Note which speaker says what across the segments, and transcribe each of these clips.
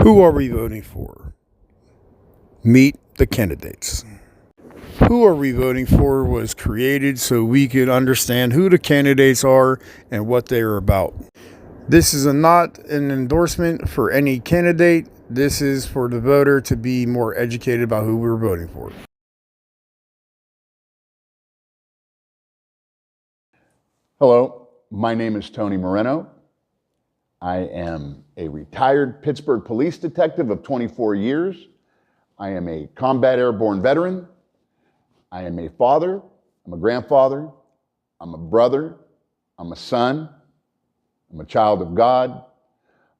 Speaker 1: Who are we voting for? Meet the candidates. Who Are We Voting For was created so we could understand who the candidates are and what they are about. This is not an endorsement for any candidate. This is for the voter to be more educated about who we're voting for.
Speaker 2: Hello, my name is Tony Moreno. I am a retired Pittsburgh police detective of 24 years. I am a combat airborne veteran. I am a father. I'm a grandfather. I'm a brother. I'm a son. I'm a child of God.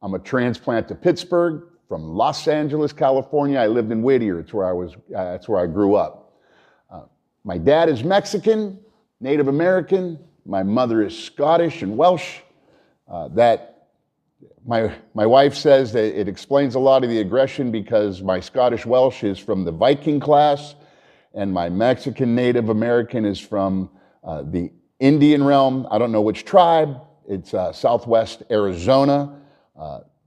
Speaker 2: I'm a transplant to Pittsburgh from Los Angeles, California. I lived in Whittier. That's where I grew up. My dad is Mexican, Native American. My mother is Scottish and Welsh. My wife says that it explains a lot of the aggression because my Scottish Welsh is from the Viking class and my Mexican Native American is from the Indian realm. I don't know which tribe. It's Southwest Arizona.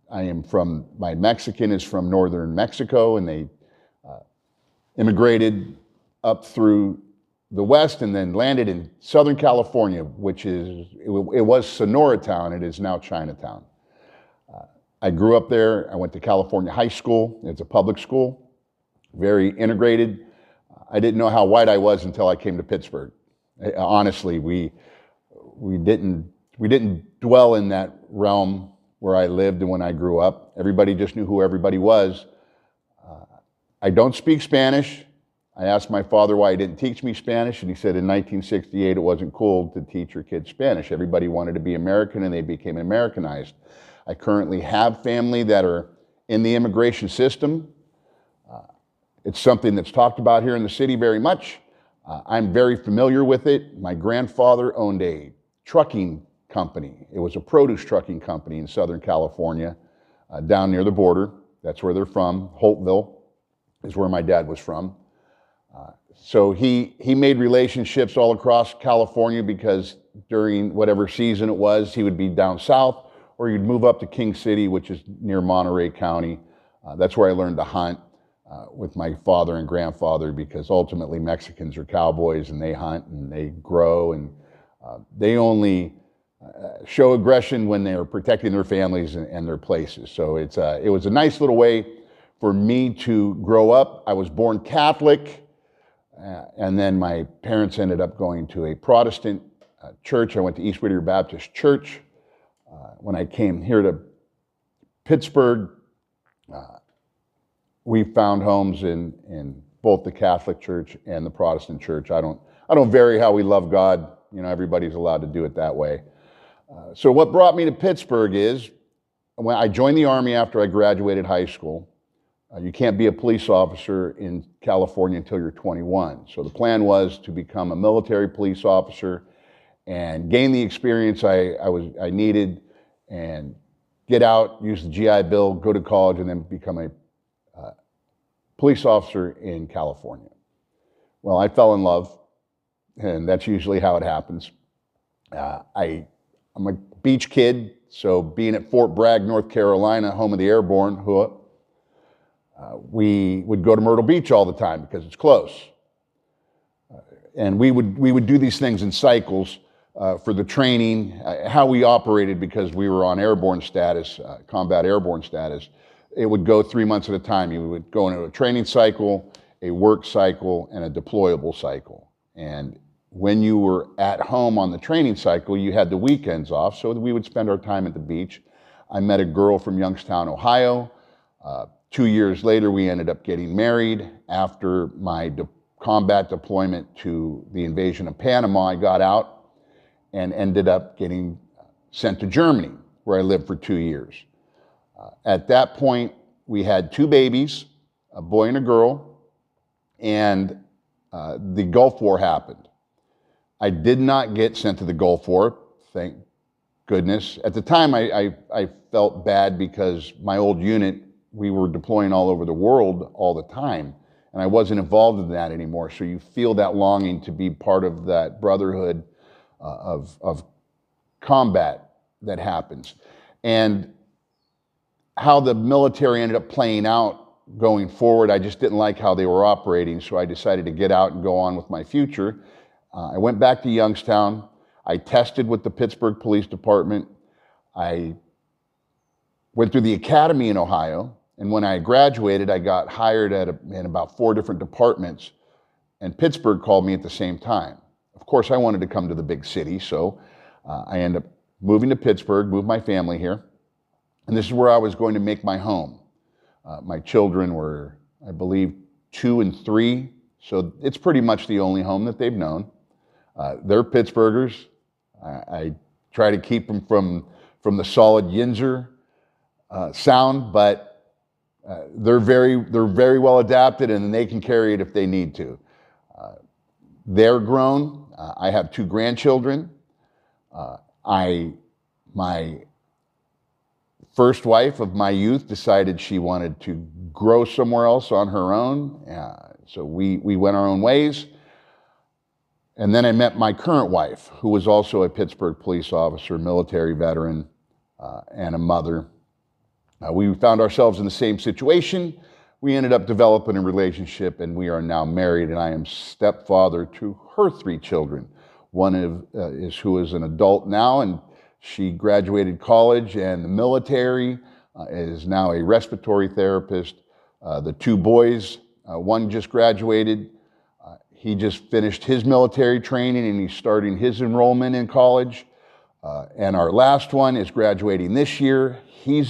Speaker 2: My Mexican is from northern Mexico, and they immigrated up through the West and then landed in Southern California, it was Sonora Town. It is now Chinatown. I grew up there. I went to California High School. It's a public school, very integrated. I didn't know how white I was until I came to Pittsburgh. Honestly, we didn't dwell in that realm where I lived and when I grew up. Everybody just knew who everybody was. I don't speak Spanish. I asked my father why he didn't teach me Spanish, and he said in 1968 it wasn't cool to teach your kids Spanish. Everybody wanted to be American, and they became Americanized. I currently have family that are in the immigration system. It's something that's talked about here in the city very much. I'm very familiar with it. My grandfather owned a trucking company. It was a produce trucking company in Southern California, down near the border. That's where they're from. Holtville is where my dad was from. So he made relationships all across California because during whatever season it was, he would be down south, or you'd move up to King City, which is near Monterey County. That's where I learned to hunt with my father and grandfather, because ultimately Mexicans are cowboys and they hunt and they grow, and they only show aggression when they're protecting their families and their places. So it was a nice little way for me to grow up. I was born Catholic, and then my parents ended up going to a Protestant church. I went to East Whittier Baptist Church. When I came here to Pittsburgh, we found homes in both the Catholic Church and the Protestant Church. I don't vary how we love God. You know, everybody's allowed to do it that way. So what brought me to Pittsburgh is when I joined the Army after I graduated high school. You can't be a police officer in California until you're 21. So the plan was to become a military police officer and gain the experience I needed, and get out, use the GI Bill, go to college, and then become a police officer in California. Well, I fell in love, and that's usually how it happens. I'm a beach kid, so being at Fort Bragg, North Carolina, home of the airborne, we would go to Myrtle Beach all the time because it's close. And we would do these things in cycles for the training, how we operated, because we were on airborne status, combat airborne status. It would go 3 months at a time. You would go into a training cycle, a work cycle, and a deployable cycle. And when you were at home on the training cycle, you had the weekends off, so we would spend our time at the beach. I met a girl from Youngstown, Ohio. 2 years later, we ended up getting married. After my combat deployment to the invasion of Panama, I got out and ended up getting sent to Germany, where I lived for 2 years. At that point, we had 2 babies, a boy and a girl, and the Gulf War happened. I did not get sent to the Gulf War, thank goodness. At the time, I felt bad because my old unit, we were deploying all over the world all the time, and I wasn't involved in that anymore. So you feel that longing to be part of that brotherhood of combat that happens. And how the military ended up playing out going forward. I just didn't like how they were operating, so I decided to get out and go on with my future. I went back to Youngstown. I tested with the Pittsburgh Police Department. I went through the academy in Ohio, and when I graduated, I got hired in about 4 different departments, and Pittsburgh called me at the same time. Of course, I wanted to come to the big city, so I ended up moving to Pittsburgh, moved my family here, and this is where I was going to make my home. My children were, I believe, 2 and 3, so it's pretty much the only home that they've known. They're Pittsburghers. I try to keep them from the solid Yinzer sound, but they're very well adapted, and they can carry it if they need to. They're grown. I have 2 grandchildren. My first wife of my youth decided she wanted to grow somewhere else on her own, so we went our own ways. And then I met my current wife, who was also a Pittsburgh police officer, military veteran, and a mother. We found ourselves in the same situation. We ended up developing a relationship, and we are now married, and I am stepfather to her 3 children. One who is an adult now, and she graduated college and the military, is now a respiratory therapist. The 2 boys, one just graduated. He just finished his military training, and he's starting his enrollment in college. And our last one is graduating this year. He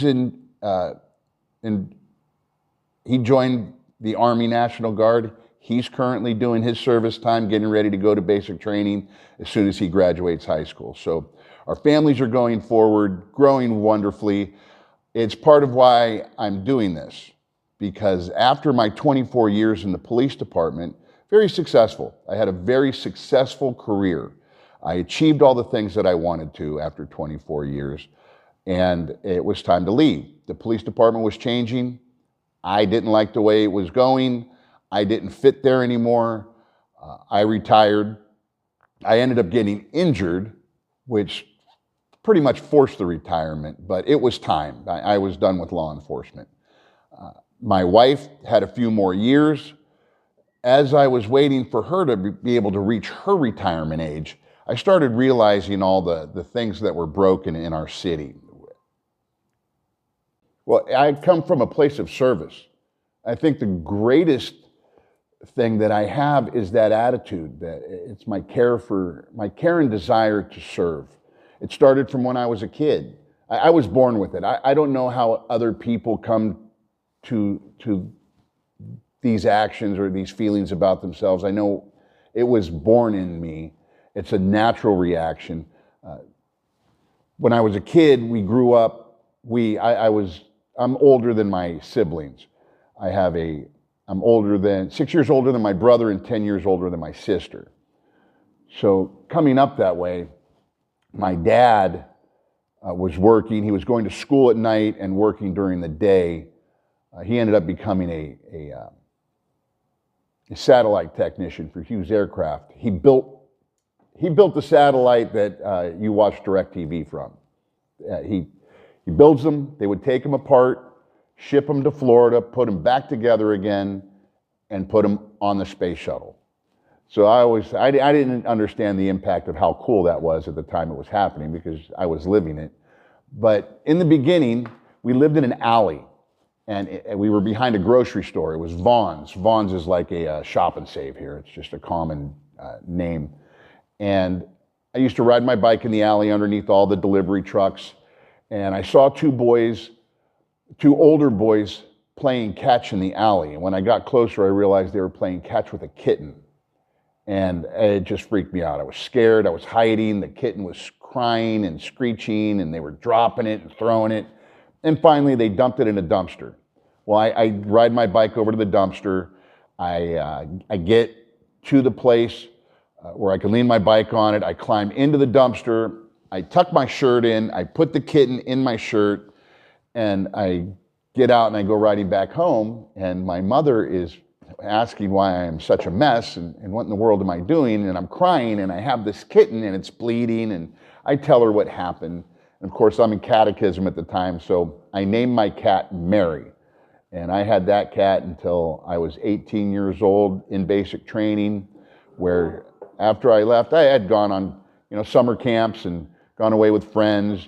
Speaker 2: joined the Army National Guard. He's currently doing his service time, getting ready to go to basic training as soon as he graduates high school. So our families are going forward, growing wonderfully. It's part of why I'm doing this, because after my 24 years in the police department, very successful. I had a very successful career. I achieved all the things that I wanted to after 24 years, and it was time to leave. The police department was changing. I didn't like the way it was going. I didn't fit there anymore. I retired. I ended up getting injured, which pretty much forced the retirement, but it was time. I was done with law enforcement. My wife had a few more years. As I was waiting for her to be able to reach her retirement age, I started realizing all the things that were broken in our city. Well, I come from a place of service. I think the greatest thing that I have is that attitude, that it's my care and desire to serve. It started from when I was a kid. I was born with it. I don't know how other people come to these actions or these feelings about themselves. I know it was born in me. It's a natural reaction. When I was a kid, we grew up, I'm older than my siblings. I'm 6 years older than my brother and 10 years older than my sister. So coming up that way, my dad was working. He was going to school at night and working during the day. He ended up becoming a satellite technician for Hughes Aircraft. He built the satellite that you watch DirecTV from. He builds them. They would take them apart, ship them to Florida, put them back together again, and put them on the space shuttle. So I didn't understand the impact of how cool that was at the time it was happening, because I was living it. But in the beginning, we lived in an alley, and we were behind a grocery store. It was Vaughn's. Vaughn's is like a shop and save here. It's just a common name. And I used to ride my bike in the alley underneath all the delivery trucks, and I saw 2 older boys playing catch in the alley. And when I got closer, I realized they were playing catch with a kitten. And it just freaked me out. I was scared. I was hiding. The kitten was crying and screeching, and they were dropping it and throwing it. And finally, they dumped it in a dumpster. Well, I ride my bike over to the dumpster. I get to the place where I can lean my bike on it. I climb into the dumpster. I tuck my shirt in. I put the kitten in my shirt, and I get out and I go riding back home. And my mother is asking why I am such a mess and what in the world am I doing? And I'm crying, and I have this kitten and it's bleeding, and I tell her what happened. And of course, I'm in catechism at the time, so I named my cat Mary. And I had that cat until I was 18 years old in basic training, where after I left, I had gone on, summer camps and gone away with friends,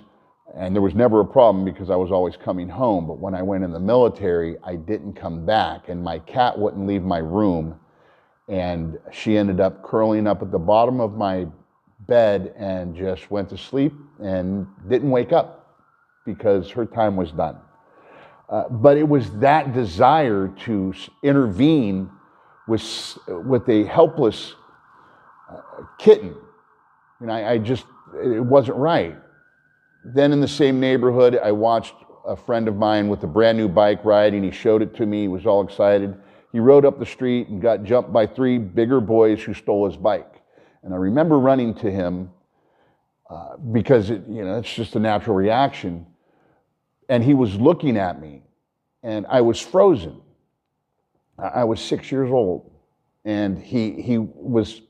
Speaker 2: and there was never a problem because I was always coming home. But when I went in the military, I didn't come back, and my cat wouldn't leave my room, and she ended up curling up at the bottom of my bed and just went to sleep and didn't wake up because her time was done. But it was that desire to intervene with a helpless kitten. It wasn't right. Then in the same neighborhood, I watched a friend of mine with a brand new bike riding. He showed it to me. He was all excited. He rode up the street and got jumped by 3 bigger boys who stole his bike. And I remember running to him because it's just a natural reaction. And he was looking at me, and I was frozen. I was 6 years old, and he was.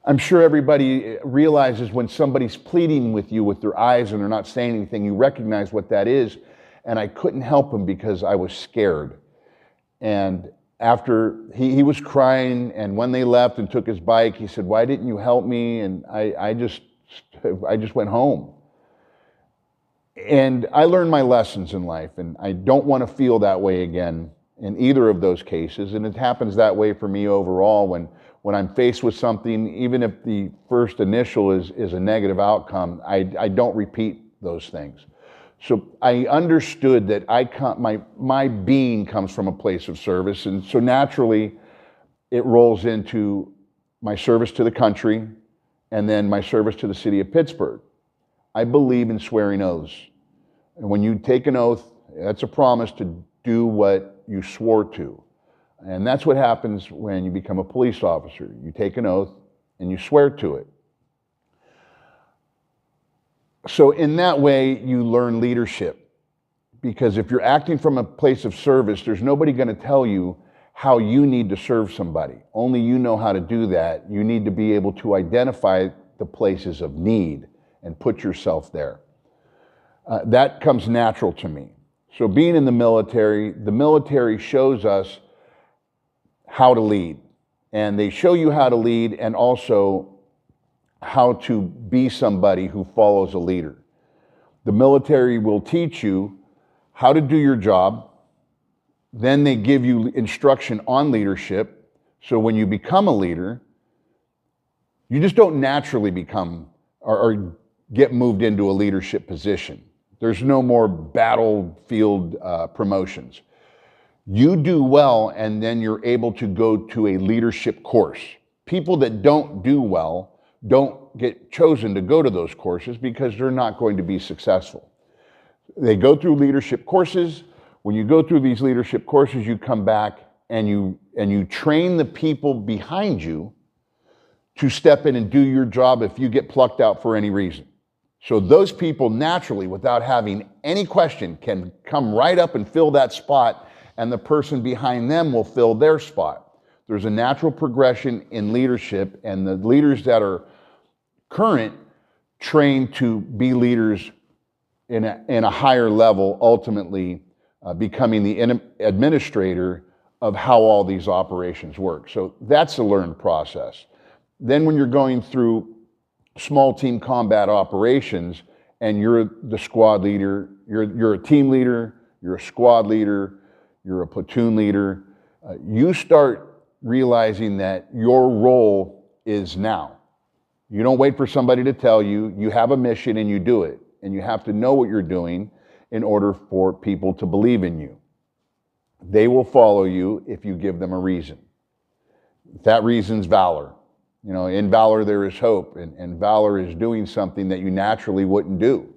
Speaker 2: I'm sure everybody realizes when somebody's pleading with you with their eyes and they're not saying anything, you recognize what that is. And I couldn't help him because I was scared. And after he was crying, and when they left and took his bike, he said, "Why didn't you help me?" And I just went home. And I learned my lessons in life, and I don't want to feel that way again in either of those cases. And it happens that way for me overall when I'm faced with something, even if the first initial is a negative outcome, I don't repeat those things. So I understood that my being comes from a place of service, and so naturally it rolls into my service to the country and then my service to the city of Pittsburgh. I believe in swearing oaths. And when you take an oath, that's a promise to do what you swore to. And that's what happens when you become a police officer. You take an oath and you swear to it. So in that way, you learn leadership. Because if you're acting from a place of service, there's nobody going to tell you how you need to serve somebody. Only you know how to do that. You need to be able to identify the places of need and put yourself there. That comes natural to me. So being in the military shows us how to lead. And they show you how to lead and also how to be somebody who follows a leader. The military will teach you how to do your job. Then they give you instruction on leadership. So when you become a leader, you just don't naturally become or get moved into a leadership position. There's no more battlefield promotions. You do well, and then you're able to go to a leadership course. People that don't do well don't get chosen to go to those courses because they're not going to be successful. They go through leadership courses. When you go through these leadership courses, you come back and you train the people behind you to step in and do your job if you get plucked out for any reason. So those people naturally, without having any question, can come right up and fill that spot, and the person behind them will fill their spot. There's a natural progression in leadership, and the leaders that are current train to be leaders in a higher level, ultimately becoming the administrator of how all these operations work. So that's a learned process. Then when you're going through small team combat operations and you're the squad leader, you're a team leader, you're a squad leader, you're a platoon leader, you start realizing that your role is now. You don't wait for somebody to tell you. You have a mission and you do it. And you have to know what you're doing in order for people to believe in you. They will follow you if you give them a reason. That reason's valor. You know, in valor there is hope, and valor is doing something that you naturally wouldn't do.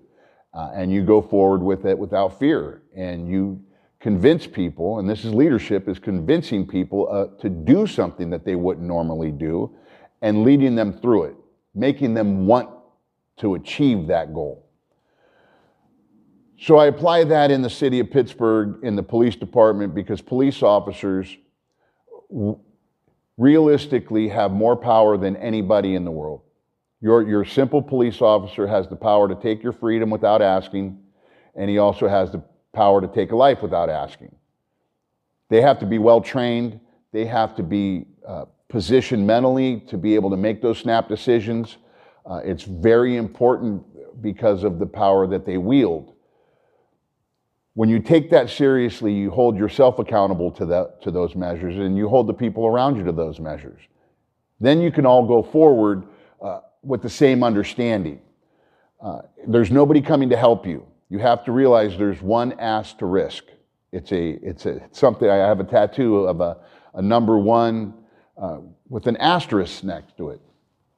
Speaker 2: And you go forward with it without fear. And you convince people, and this is leadership, is convincing people to do something that they wouldn't normally do and leading them through it, making them want to achieve that goal. So I apply that in the city of Pittsburgh, in the police department, because police officers realistically have more power than anybody in the world. Your simple police officer has the power to take your freedom without asking, and he also has the power to take a life without asking. They have to be well trained. They have to be positioned mentally to be able to make those snap decisions. It's very important because of the power that they wield. When you take that seriously, you hold yourself accountable to those measures, and you hold the people around you to those measures. Then you can all go forward with the same understanding. There's nobody coming to help you. You have to realize there's one ass to risk. It's something. I have a tattoo of a number one with an asterisk next to it.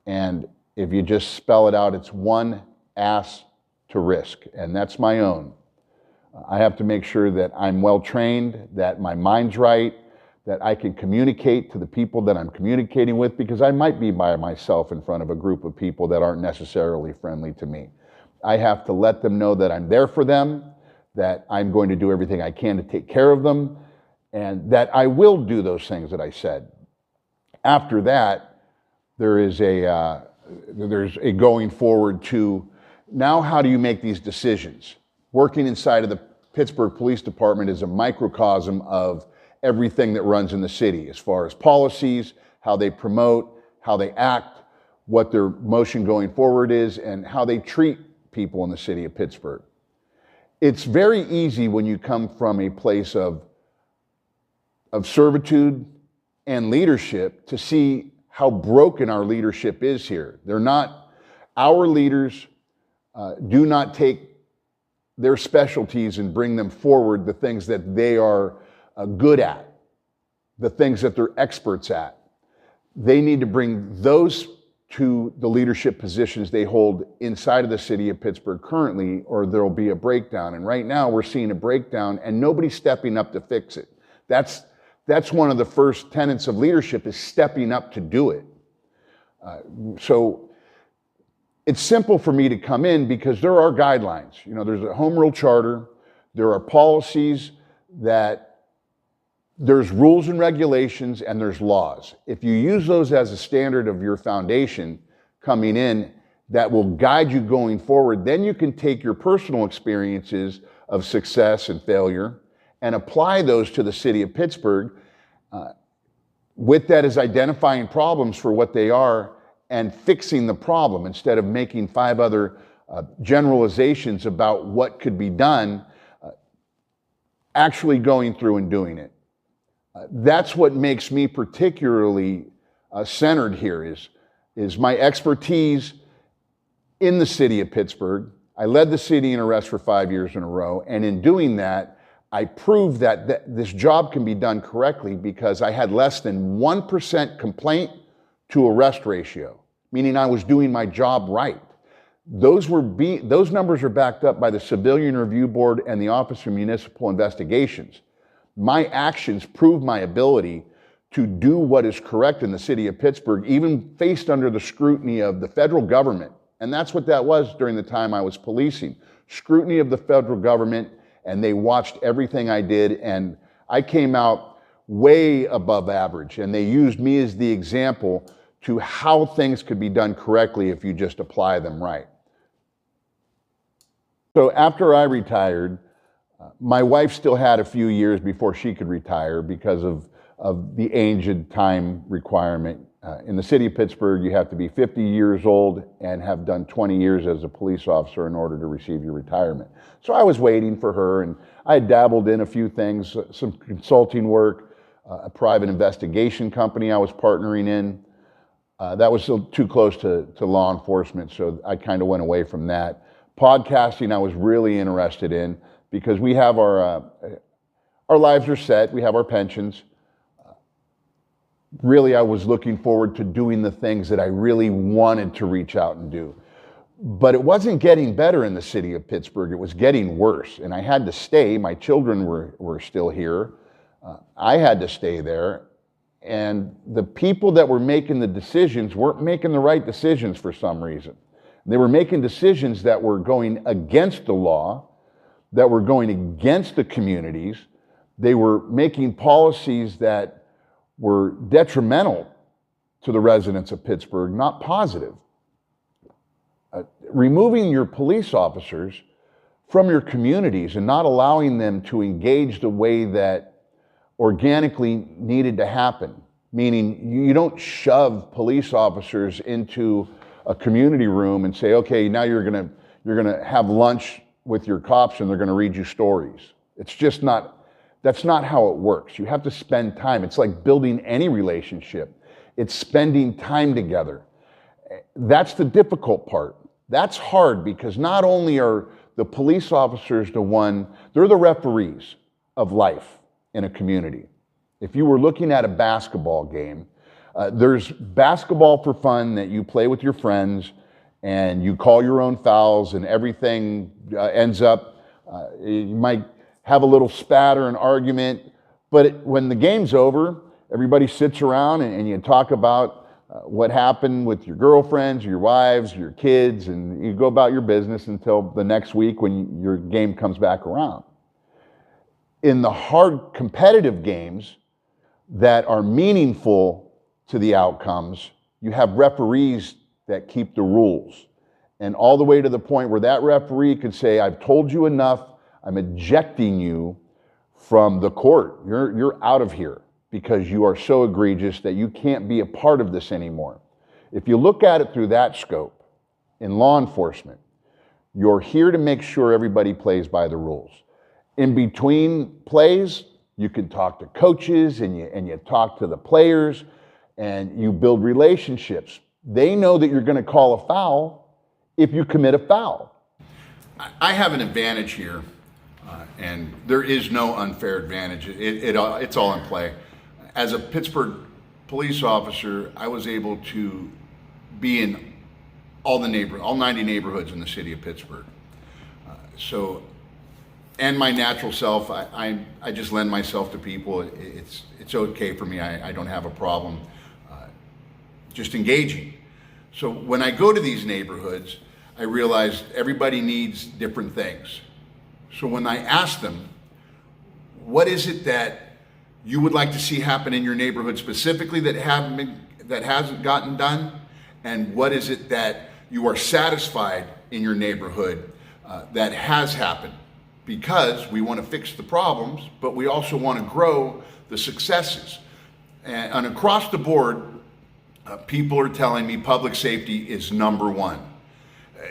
Speaker 2: And if you just spell it out, it's one ass to risk. And that's my own. I have to make sure that I'm well trained, that my mind's right, that I can communicate to the people that I'm communicating with, because I might be by myself in front of a group of people that aren't necessarily friendly to me. I have to let them know that I'm there for them, that I'm going to do everything I can to take care of them, and that I will do those things that I said. After that, there's a going forward to, now how do you make these decisions? Working inside of the Pittsburgh Police Department is a microcosm of everything that runs in the city, as far as policies, how they promote, how they act, what their motion going forward is, and how they treat people in the city of Pittsburgh. It's very easy when you come from a place of servitude and leadership to see how broken our leadership is here. Our leaders do not take their specialties and bring them forward, the things that they are good at, the things that they're experts at. They need to bring those to the leadership positions they hold inside of the city of Pittsburgh currently, or there'll be a breakdown. And right now we're seeing a breakdown and nobody's stepping up to fix it. That's one of the first tenets of leadership, is stepping up to do it. So it's simple for me to come in because there are guidelines. You know, there's a home rule charter, there are policies, that there's rules and regulations, and there's laws. If you use those as a standard of your foundation coming in, that will guide you going forward, then you can take your personal experiences of success and failure and apply those to the city of Pittsburgh. With that is identifying problems for what they are and fixing the problem instead of making 5 other generalizations about what could be done, actually going through and doing it. That's what makes me particularly centered here, is my expertise in the city of Pittsburgh. I led the city in arrests for 5 years in a row, and in doing that, I proved that this job can be done correctly because I had less than 1% complaint to arrest ratio, meaning I was doing my job right. Those numbers are backed up by the Civilian Review Board and the Office of Municipal Investigations. My actions prove my ability to do what is correct in the city of Pittsburgh, even faced under the scrutiny of the federal government. And that's what that was during the time I was policing. Scrutiny of the federal government, and they watched everything I did, and I came out way above average, and they used me as the example to how things could be done correctly if you just apply them right. So after I retired, my wife still had a few years before she could retire because of the age and time requirement. In the city of Pittsburgh, you have to be 50 years old and have done 20 years as a police officer in order to receive your retirement. So I was waiting for her, and I dabbled in a few things, some consulting work, a private investigation company I was partnering in. That was still too close to law enforcement, so I kind of went away from that. Podcasting I was really interested in because we have our lives are set, we have our pensions. Really, I was looking forward to doing the things that I really wanted to reach out and do. But it wasn't getting better in the city of Pittsburgh, it was getting worse. And I had to stay, my children were still here. I had to stay there. And the people that were making the decisions weren't making the right decisions for some reason. They were making decisions that were going against the law, that were going against the communities. They were making policies that were detrimental to the residents of Pittsburgh, not positive. removing your police officers from your communities and not allowing them to engage the way that organically needed to happen. Meaning you don't shove police officers into a community room and say, okay, now you're gonna have lunch with your cops and they're gonna read you stories. It's just not, that's not how it works. You have to spend time. It's like building any relationship. It's spending time together. That's the difficult part. That's hard because not only are the police officers they're the referees of life in a community. If you were looking at a basketball game, there's basketball for fun that you play with your friends and you call your own fouls and everything ends up, you might have a little spat or an argument, but when the game's over, everybody sits around and you talk about what happened with your girlfriends, your wives, your kids, and you go about your business until the next week when your game comes back around. In the hard competitive games that are meaningful to the outcomes, you have referees that keep the rules. And all the way to the point where that referee could say, I've told you enough, I'm ejecting you from the court. You're out of here because you are so egregious that you can't be a part of this anymore. If you look at it through that scope, in law enforcement, you're here to make sure everybody plays by the rules. In between plays, you can talk to coaches and you talk to the players and you build relationships. They know that you're going to call a foul if you commit a foul.
Speaker 3: I have an advantage here, and there is no unfair advantage. It's all in play. As a Pittsburgh police officer, I was able to be in all 90 neighborhoods in the city of Pittsburgh. And my natural self, I just lend myself to people. It's okay for me. I don't have a problem just engaging. So when I go to these neighborhoods, I realize everybody needs different things. So when I ask them, what is it that you would like to see happen in your neighborhood specifically that hasn't gotten done, and what is it that you are satisfied in your neighborhood that has happened? Because we want to fix the problems, but we also want to grow the successes. And across the board, people are telling me public safety is number one.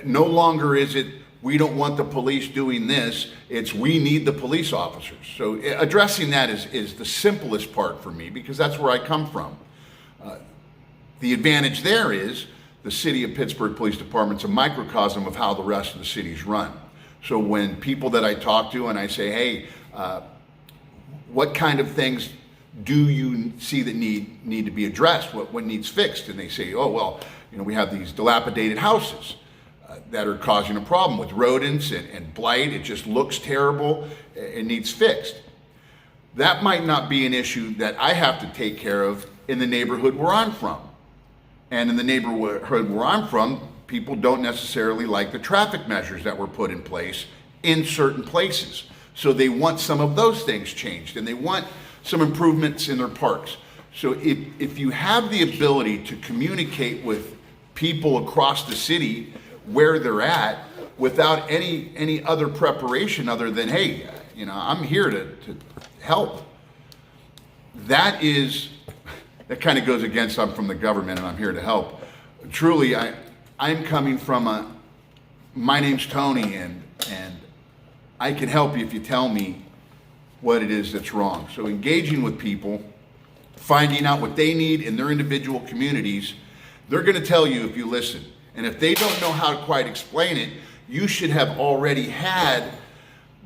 Speaker 3: No longer is it, we don't want the police doing this, it's we need the police officers. So addressing that is the simplest part for me because that's where I come from. The advantage there is the city of Pittsburgh Police Department's a microcosm of how the rest of the city's run. So when people that I talk to and I say, hey, what kind of things do you see that need to be addressed? What needs fixed? And they say, oh, well, we have these dilapidated houses that are causing a problem with rodents and blight. It just looks terrible. It needs fixed. That might not be an issue that I have to take care of in the neighborhood where I'm from. And in the neighborhood where I'm from, people don't necessarily like the traffic measures that were put in place in certain places. So they want some of those things changed and they want some improvements in their parks. So if you have the ability to communicate with people across the city where they're at without any other preparation other than, hey, I'm here to help. That kind of goes against, I'm from the government and I'm here to help. Truly, I'm coming from my name's Tony and I can help you if you tell me what it is that's wrong. So engaging with people, finding out what they need in their individual communities, they're going to tell you if you listen. And if they don't know how to quite explain it, you should have already had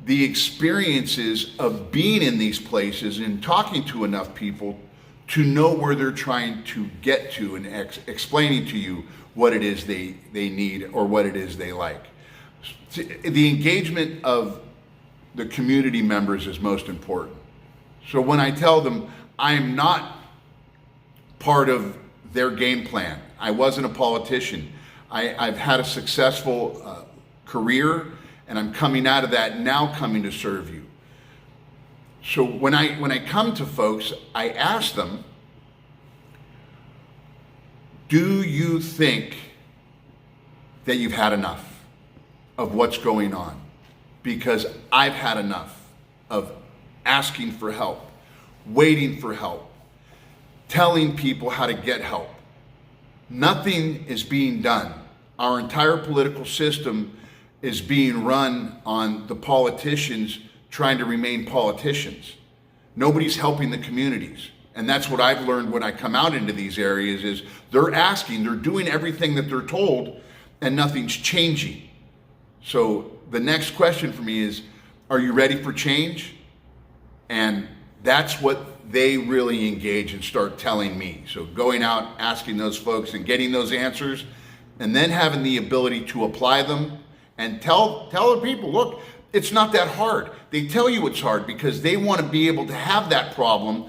Speaker 3: the experiences of being in these places and talking to enough people to know where they're trying to get to and explaining to you what it is they need or what it is they like. The engagement of the community members is most important. So when I tell them I'm not part of their game plan, I wasn't a politician, I've had a successful career and I'm coming out of that now coming to serve you. So when I come to folks, I ask them, do you think that you've had enough of what's going on, because I've had enough of asking for help, waiting for help, telling people how to get help. Nothing is being done. Our entire political system is being run on the politicians trying to remain politicians. Nobody's helping the communities. And that's what I've learned when I come out into these areas is they're asking, they're doing everything that they're told, and nothing's changing. So the next question for me is, are you ready for change? And that's what they really engage and start telling me. So going out, asking those folks and getting those answers, and then having the ability to apply them and tell the people, look, it's not that hard. They tell you it's hard because they want to be able to have that problem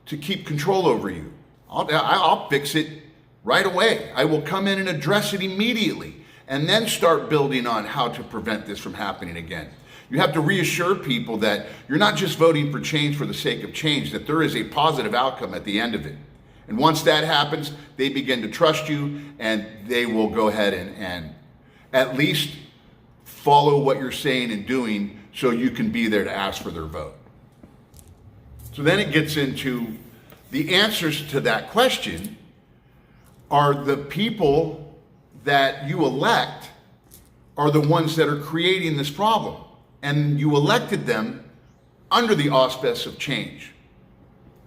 Speaker 3: to keep control over you. I'll fix it right away. I will come in and address it immediately and then start building on how to prevent this from happening again. You have to reassure people that you're not just voting for change for the sake of change, that there is a positive outcome at the end of it. And once that happens, they begin to trust you and they will go ahead and at least follow what you're saying and doing so you can be there to ask for their vote. So then it gets into the answers to that question are the people that you elect are the ones that are creating this problem. And you elected them under the auspice of change.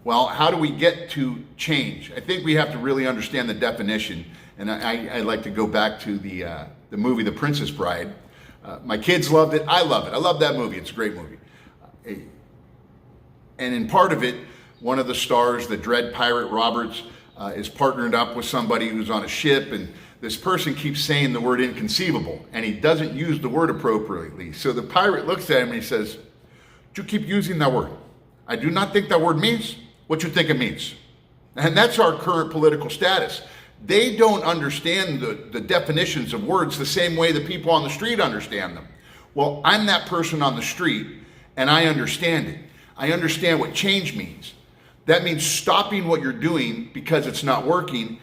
Speaker 3: Well, how do we get to change? I think we have to really understand the definition. And I like to go back to the movie The Princess Bride. My kids loved it. I love it. I love that movie. It's a great movie. And in part of it, one of the stars, the dread pirate Roberts, is partnered up with somebody who's on a ship, and this person keeps saying the word inconceivable, and he doesn't use the word appropriately. So the pirate looks at him and he says, "You keep using that word. I do not think that word means what you think it means." And that's our current political status. They don't understand the definitions of words the same way the people on the street understand them. Well, I'm that person on the street, and I understand it. I understand what change means. That means stopping what you're doing because it's not working,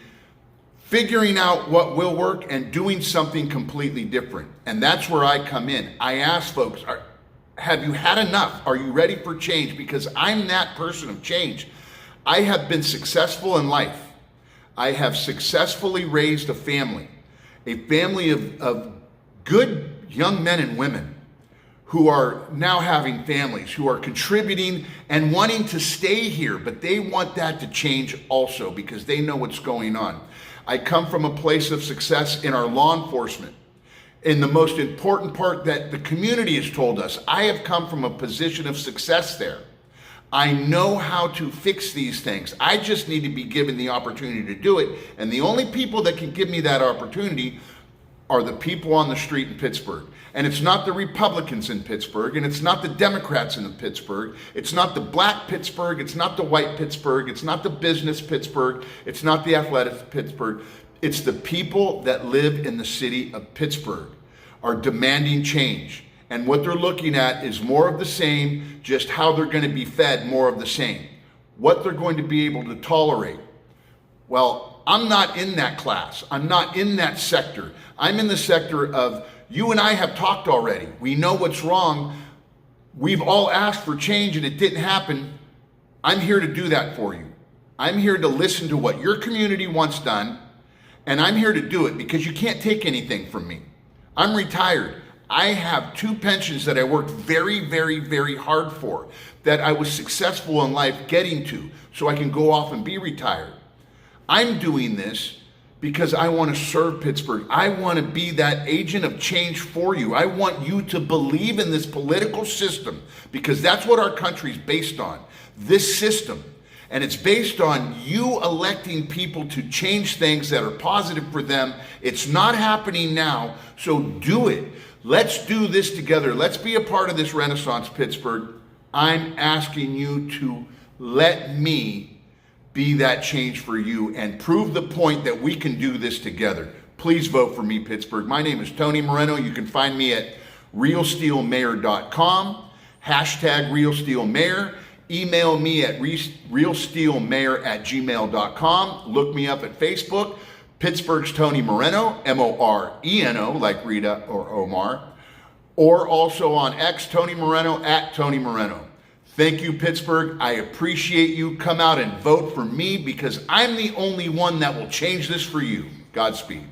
Speaker 3: figuring out what will work, and doing something completely different. And that's where I come in. I ask folks, have you had enough? Are you ready for change? Because I'm that person of change. I have been successful in life. I have successfully raised a family of good young men and women who are now having families, who are contributing and wanting to stay here, but they want that to change also because they know what's going on. I come from a place of success in our law enforcement. In the most important part that the community has told us, I have come from a position of success there. I know how to fix these things. I just need to be given the opportunity to do it. And the only people that can give me that opportunity are the people on the street in Pittsburgh. And it's not the Republicans in Pittsburgh, and it's not the Democrats in Pittsburgh. It's not the black Pittsburgh. It's not the white Pittsburgh. It's not the business Pittsburgh. It's not the athletic Pittsburgh. It's the people that live in the city of Pittsburgh are demanding change. And what they're looking at is more of the same, just how they're going to be fed more of the same. What they're going to be able to tolerate. Well, I'm not in that class. I'm not in that sector. I'm in the sector of, you and I have talked already. We know what's wrong. We've all asked for change and it didn't happen. I'm here to do that for you. I'm here to listen to what your community wants done, and I'm here to do it because you can't take anything from me. I'm retired. I have 2 pensions that I worked very, very, very hard for, that I was successful in life getting to, so I can go off and be retired. I'm doing this because I want to serve Pittsburgh. I want to be that agent of change for you. I want you to believe in this political system because that's what our country's based on, this system. And it's based on you electing people to change things that are positive for them. It's not happening now, so do it. Let's do this together. Let's be a part of this Renaissance, Pittsburgh. I'm asking you to let me be that change for you and prove the point that we can do this together. Please vote for me, Pittsburgh. My name is Tony Moreno. You can find me at realsteelmayor.com, #realsteelmayor. Email me at realsteelmayor@gmail.com. Look me up at Facebook. Pittsburgh's Tony Moreno, Moreno, like Rita or Omar, or also on X, Tony Moreno, at Tony Moreno. Thank you, Pittsburgh. I appreciate you. Come out and vote for me because I'm the only one that will change this for you. Godspeed.